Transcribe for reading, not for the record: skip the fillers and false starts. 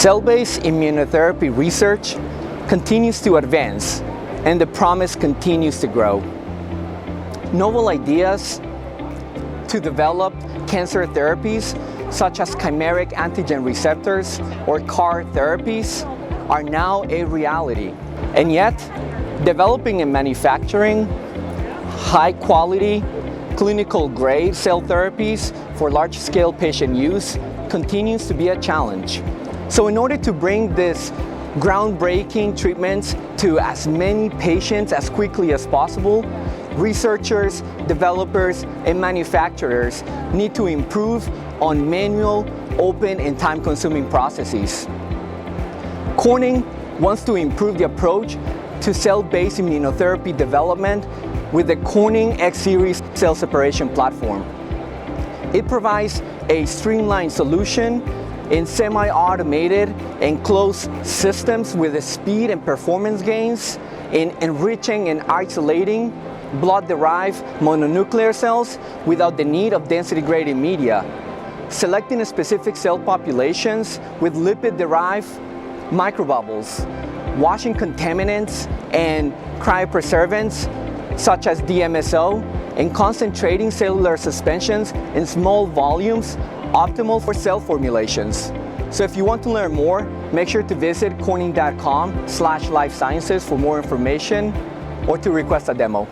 Cell-based immunotherapy research continues to advance, and the promise continues to grow. Novel ideas to develop cancer therapies, such as chimeric antigen receptors or CAR therapies, are now a reality. And yet, developing and manufacturing high-quality, clinical-grade cell therapies for large-scale patient use continues to be a challenge. So in order to bring this groundbreaking treatments to as many patients as quickly as possible, researchers, developers, and manufacturers need to improve on manual, open, and time-consuming processes. Corning wants to improve the approach to cell-based immunotherapy development with the Corning X-Series cell separation platform. It provides a streamlined solution in semi-automated and closed systems with the speed and performance gains in enriching and isolating blood-derived mononuclear cells without the need of density-graded media, selecting specific cell populations with lipid-derived microbubbles, washing contaminants and cryopreservants such as DMSO, and concentrating cellular suspensions in small volumes optimal for cell formulations. So if you want to learn more, make sure to visit corning.com/lifesciences for more information or to request a demo.